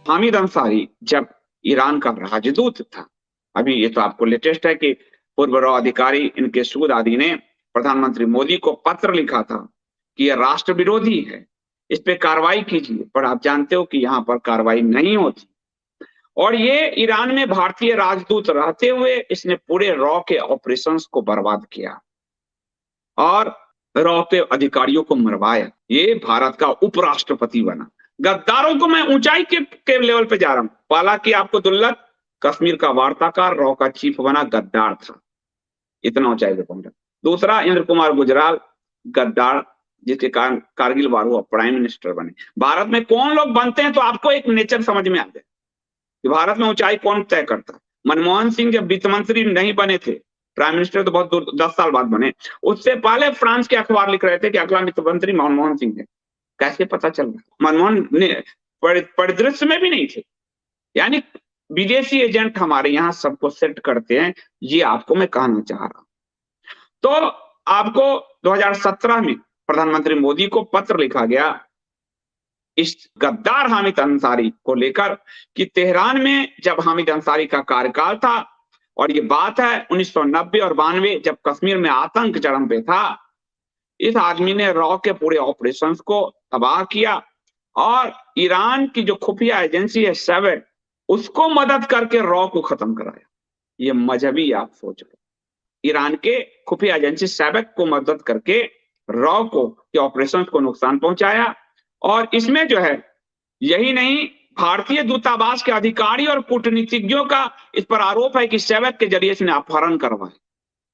हामिद अंसारी जब ईरान का राजदूत था, अभी ये तो आपको लेटेस्ट है कि पूर्व रॉ अधिकारी इनके सूद आदि ने प्रधानमंत्री मोदी को पत्र लिखा था कि यह राष्ट्र विरोधी है, इस पे कार्रवाई कीजिए। पर आप जानते हो कि यहाँ पर कार्रवाई नहीं होती। और ये ईरान में भारतीय राजदूत रहते हुए इसने पूरे रॉ के ऑपरेशंस को बर्बाद किया और रॉ के अधिकारियों को मरवाया। ये भारत का उपराष्ट्रपति बना। गद्दारों को मैं ऊंचाई के लेवल पे जा रहा हूं। हालांकि आपको दुल्लत कश्मीर का वार्ताकार रॉ का चीफ बना, गद्दार था, इतना ऊंचाई पे पहुंचा। दूसरा इंद्र कुमार गुजराल, गद्दार, जिसके कारण कारगिल वार हुआ, प्राइम मिनिस्टर बने। भारत में कौन लोग बनते हैं तो आपको एक नेचर समझ में आ जाए कि भारत में ऊंचाई कौन तय करता है। मनमोहन सिंह जब वित्त मंत्री नहीं बने थे, प्राइम मिनिस्टर तो बहुत दूर 10 साल बाद बने, उससे पहले फ्रांस के अखबार लिख रहे थे कि अगला वित्त मंत्री मनमोहन सिंह है। कैसे पता चल रहा? मनमोहन ने परिदृश्य में भी नहीं थे। यानी विदेशी एजेंट हमारे यहाँ सबको सेट करते हैं, ये आपको मैं कहना चाह रहा हूं। तो आपको 2017 में प्रधानमंत्री मोदी को पत्र लिखा गया इस गद्दार हामिद अंसारी को लेकर कि तेहरान में जब हामिद अंसारी का कार्यकाल था, और ये बात है 1990 और 92 जब कश्मीर में आतंक चरम पे था, इस आदमी ने रॉ के पूरे ऑपरेशंस को तबाह किया और ईरान की जो खुफिया एजेंसी है सेवेट, उसको मदद करके रॉ को खत्म कराया। ये मजहबी आप सोच लो, ईरान के खुफिया एजेंसी सेवेट को मदद करके रॉ को के ऑपरेशंस को नुकसान पहुंचाया। और इसमें जो है, यही नहीं, भारतीय दूतावास के अधिकारी और कूटनीतिज्ञों का इस पर आरोप है कि सेवेट के जरिए इसने अपहरण करवाए।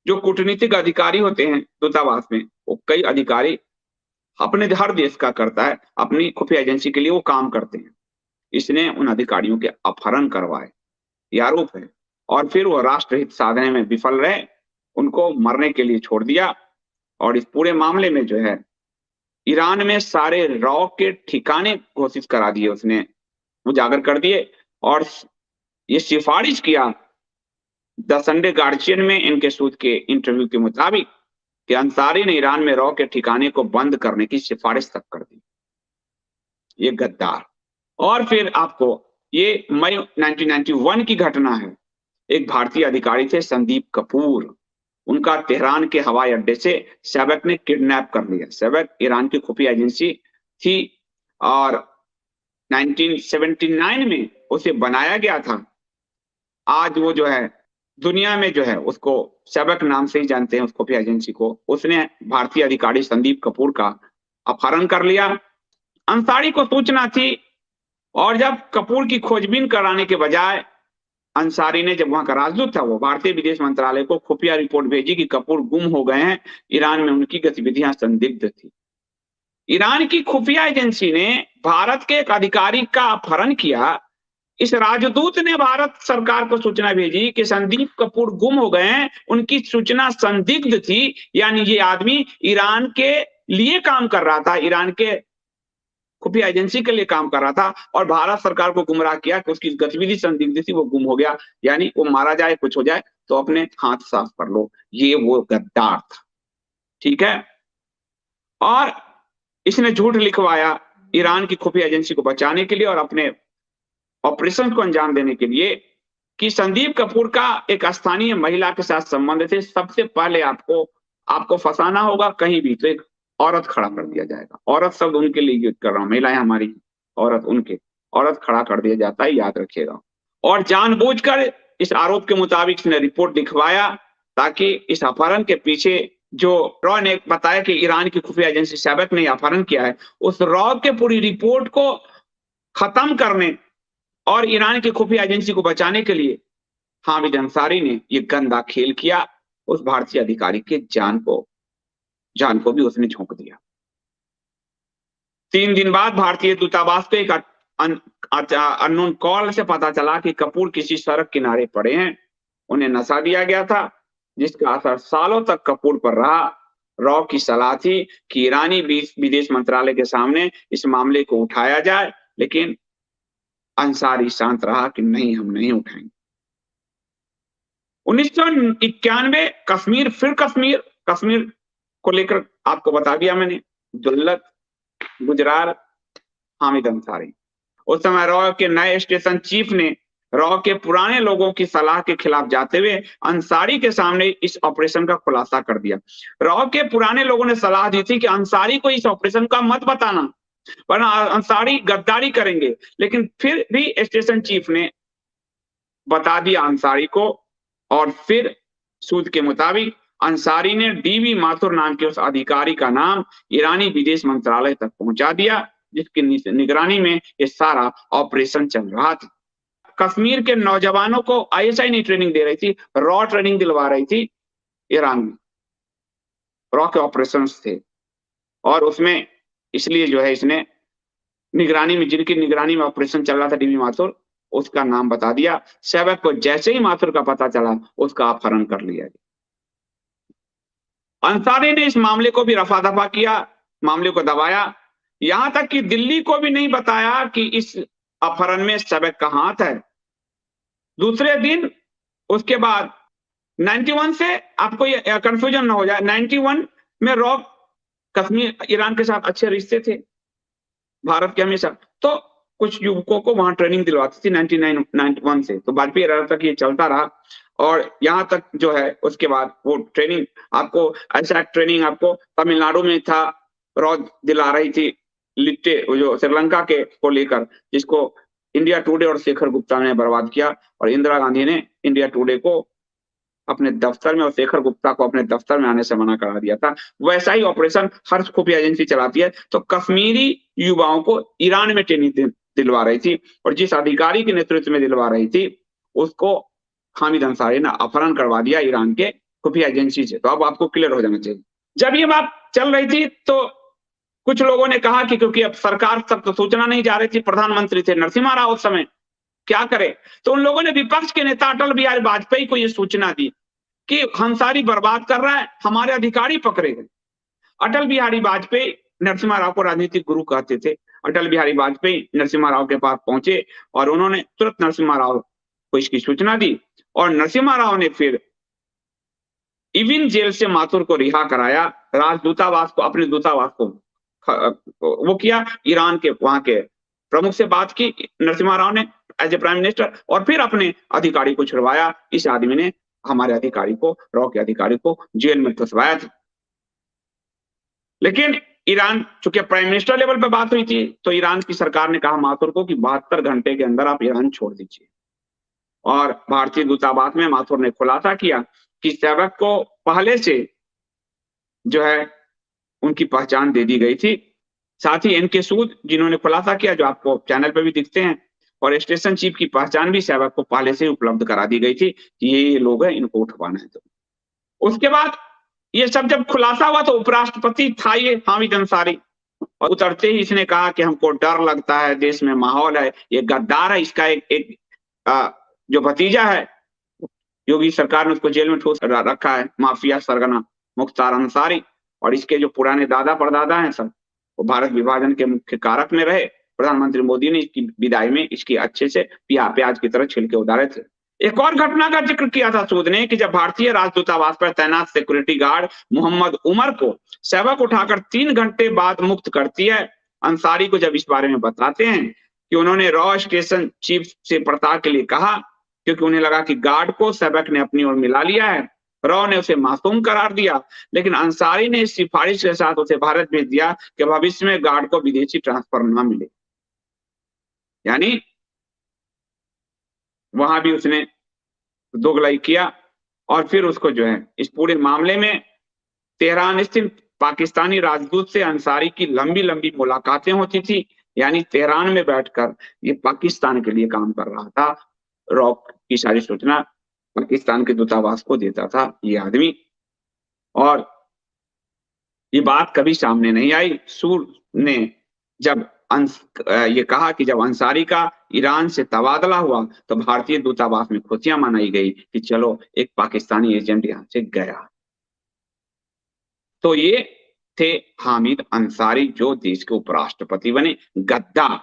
जो कूटनीतिक अधिकारी होते हैं दूतावास में, वो कई अधिकारी अपने हर देश का करता है, अपनी खुफिया एजेंसी के लिए वो काम करते हैं। इसने उन अधिकारियों के अपहरण करवाए, ये आरोप है। और फिर वो राष्ट्रहित साधने में विफल रहे, उनको मरने के लिए छोड़ दिया। और इस पूरे मामले में जो है, ईरान में सारे रॉ के ठिकाने घोषित करा दिए, उसने उजागर कर दिए। और ये सिफारिश किया द संडे गार्जियन में इनके सूद के इंटरव्यू के मुताबिक कि अंसारी ने ईरान में रॉ के ठिकाने को बंद करने की सिफारिश तक कर दी। ये गद्दार। और फिर आपको ये मई 1991 की घटना है। एक भारतीय अधिकारी थे संदीप कपूर, उनका तेहरान के हवाई अड्डे से सेवेक ने किडनैप कर लिया। सेवेक ईरान की खुफिया एजेंसी थी और 1979 में उसे बनाया गया था। आज वो जो है दुनिया में जो है उसको सेवेक नाम से ही जानते हैं, उस खुफिया एजेंसी को। उसने भारतीय अधिकारी संदीप कपूर का अपहरण कर लिया। अंसारी को सूचना थी, और जब कपूर की खोजबीन कराने के बजाय अंसारी ने, जब वहां का राजदूत था, वो भारतीय विदेश मंत्रालय को खुफिया रिपोर्ट भेजी कि कपूर गुम हो गए हैं, ईरान में उनकी गतिविधियां संदिग्ध थी। ईरान की खुफिया एजेंसी ने भारत के एक अधिकारी का अपहरण किया। इस राजदूत ने भारत सरकार को सूचना भेजी कि संदीप कपूर गुम हो गए हैं, उनकी सूचना संदिग्ध थी। यानी ये आदमी ईरान के लिए काम कर रहा था, ईरान के खुफिया एजेंसी के लिए काम कर रहा था, और भारत सरकार को गुमराह किया कि उसकी गतिविधि संदिग्ध थी, वो गुम हो गया। यानी वो मारा जाए, कुछ हो जाए तो अपने हाथ साफ कर लो। ये वो गद्दार था, ठीक है। और इसने झूठ लिखवाया ईरान की खुफिया एजेंसी को बचाने के लिए और अपने ऑपरेशन को अंजाम देने के लिए कि संदीप कपूर का एक स्थानीय महिला के साथ संबंध थे। सबसे पहले आपको फंसाना होगा कहीं भी तो एक औरत खड़ा कर दिया जाएगा। औरत शब्द उनके लिए यूज कर रहा हूं, महिलाएं हमारी, औरत उनके, औरत खड़ा कर दिया जाता है, याद रखिएगा। और जानबूझकर इस आरोप के मुताबिक इसने रिपोर्ट लिखवाया ताकि इस अपहरण के पीछे, जो रॉ ने बताया कि ईरान की खुफिया एजेंसी सेवेक ने अपहरण किया है, उस रॉ के पूरी रिपोर्ट को खत्म करने और ईरान की खुफिया एजेंसी को बचाने के लिए हामिद अंसारी ने यह गंदा खेल किया। उस भारतीय अधिकारी के जान को भी उसने झोंक दिया। 3 दिन बाद भारतीय दूतावास को एक अननोन कॉल से पता चला कि कपूर किसी सड़क किनारे पड़े हैं। उन्हें नशा दिया गया था, जिसका असर सालों तक कपूर पर रहा। रॉ की सलाह थी कि ईरानी विदेश मंत्रालय के सामने इस मामले को उठाया जाए, लेकिन अंसारी शांत रहा कि नहीं, हम नहीं उठाएंगे। 1991 कश्मीर को लेकर आपको बता दिया मैंने, दुल्लत, गुजराल, हामिद अंसारी। उस समय रॉ के नए स्टेशन चीफ ने रॉ के पुराने लोगों की सलाह के खिलाफ जाते हुए अंसारी के सामने इस ऑपरेशन का खुलासा कर दिया। रॉ के पुराने लोगों ने सलाह दी थी कि अंसारी को इस ऑपरेशन का मत बताना, वरना अंसारी गद्दारी करेंगे, लेकिन फिर भी स्टेशन चीफ ने बता दिया अंसारी को, और फिर सूद के मुताबिक अंसारी ने डीवी माथुर नाम के उस अधिकारी का नाम ईरानी विदेश मंत्रालय तक पहुंचा दिया, जिसकी निगरानी में ये सारा ऑपरेशन चल रहा था। कश्मीर के नौजवानों को आईएसआई नहीं ट्रेनिंग दे रही थी, रॉ ट्रेनिंग दिलवा रही थी ईरान में। रॉ के ऑपरेशंस थे, और उसमें इसलिए जो है इसने निगरानी में, जिनकी निगरानी में ऑपरेशन चल रहा था डीवी माथुर, उसका नाम बता दिया। सेवक को जैसे ही माथुर का पता चला, उसका अपहरण कर लिया गया। अंसारी ने इस मामले को भी रफा दफा किया, मामले को दबाया, यहां तक कि दिल्ली को भी नहीं बताया कि इस अपहरण में सेवक का हाथ है। दूसरे दिन उसके बाद 91 से, आपको ये कंफ्यूजन ना हो जाए, 91 में रॉ कश्मीर ईरान के साथ अच्छे रिश्ते थे भारत के हमेशा, तो कुछ युवकों को वहां ट्रेनिंग दिलवाती थी 91 से। तो वाजपेयी era तक ये चलता रहा, और यहाँ तक जो है उसके बाद वो ट्रेनिंग, आपको ऐसा ट्रेनिंग आपको तमिलनाडु में था, रॉ दिला रही थी लिट्टे, जो श्रीलंका के को लेकर, जिसको इंडिया टुडे और शेखर गुप्ता ने बर्बाद किया, और इंदिरा गांधी ने इंडिया टुडे को अपने दफ्तर में और शेखर गुप्ता को अपने दफ्तर में आने से मना करा दिया था। वैसा ही ऑपरेशन हर खुफिया एजेंसी चलाती है। तो कश्मीरी युवाओं को ईरान में ट्रेनिंग दिलवा रही थी, और जिस अधिकारी के नेतृत्व में दिलवा रही थी, उसको हामिद अंसारी ने अपहरण करवा दिया ईरान के खुफिया एजेंसी से। तो अब आपको क्लियर हो जाना चाहिए। जब ये बात चल रही थी, तो कुछ लोगों ने कहा कि क्योंकि अब सरकार तक तो सूचना नहीं जा रही थी, प्रधानमंत्री थे नरसिम्हा राव उस समय, क्या करे? तो उन लोगों ने विपक्ष के नेता अटल बिहारी वाजपेयी को यह सूचना दी कि अंसारी बर्बाद कर रहा है, हमारे अधिकारी पकड़े गए। अटल बिहारी वाजपेयी नरसिम्हा राव को राजनीतिक गुरु कहते थे। अटल बिहारी वाजपेयी नरसिम्हा राव के पास पहुंचे, और उन्होंने तुरंत नरसिम्हा राव को इसकी सूचना दी, और नरसिम्हा राव ने फिर इविन जेल से माथुर को रिहा कराया, राजदूतावास को, अपने दूतावास को वो किया, ईरान के वहां के प्रमुख से बात की नरसिम्हा राव ने एज ए प्राइम मिनिस्टर, और फिर अपने अधिकारी को छुड़वाया। इस आदमी ने हमारे अधिकारी को, रॉ के अधिकारी को जेल में फंसवाया था। लेकिन ईरान, चूंकि प्राइम मिनिस्टर लेवल पे बात हुई थी, तो ईरान की सरकार ने कहा माथुर को कि 72 घंटे के अंदर आप ईरान छोड़ दीजिए। और भारतीय दूतावास में माथुर ने खुलासा किया कि सेवक को पहले से जो है उनकी पहचान दे दी गई थी। साथ ही एनके सूद, जिन्होंने खुलासा किया, जो आपको चैनल पे भी दिखते हैं, और स्टेशन चीफ की पहचान भी सेवक को पहले से उपलब्ध करा दी गई थी कि ये लोग हैं, इनको उठवाना है। तो उसके बाद ये सब जब खुलासा हुआ, तो उपराष्ट्रपति था ये हामिद अंसारी, और उतरते ही इसने कहा कि हमको डर लगता है, देश में माहौल है, ये गद्दार है। इसका एक जो भतीजा है, योगी सरकार ने उसको जेल में ठूस रखा है, माफिया सरगना मुख्तार अंसारी, और इसके जो पुराने दादा परदादा हैं सब, वो भारत विभाजन के मुख्य कारक में रहे। प्रधानमंत्री मोदी ने इसकी विदाई में इसकी अच्छे से प्याज की तरह छिलके उतारे थे। एक और घटना का जिक्र किया था सूद ने कि जब भारतीय राजदूतावास पर तैनात सिक्योरिटी गार्ड मोहम्मद उमर को सेवक उठाकर 3 घंटे बाद मुक्त करती है, अंसारी को जब इस बारे में बताते हैं कि उन्होंने रॉ स्टेशन चीफ से पड़ताल के लिए कहा, क्योंकि उन्हें लगा कि गार्ड को सेवक ने अपनी ओर मिला लिया है। रॉ ने उसे मासूम करार दिया, लेकिन अंसारी ने इस सिफारिश के साथ उसे भारत भेज दिया कि भविष्य में गार्ड को विदेशी ट्रांसफर न मिले। यानी वहां भी उसने दोगलाई किया, और फिर उसको जो है इस पूरे मामले में तेहरान स्थित पाकिस्तानी राजदूत से अंसारी की लंबी लंबी मुलाकातें होती थी। यानी तेहरान में बैठकर ये पाकिस्तान के लिए काम कर रहा था, रॉ की सारी सूचना पाकिस्तान के दूतावास को देता था ये आदमी। और ये बात कभी सामने नहीं आई। सूद ने जब ये कहा कि जब अंसारी का ईरान से तबादला हुआ, तो भारतीय दूतावास में खुशियां मनाई गई कि चलो एक पाकिस्तानी एजेंट यहां से गया। तो ये थे हामिद अंसारी, जो देश के उपराष्ट्रपति बने, गद्दार।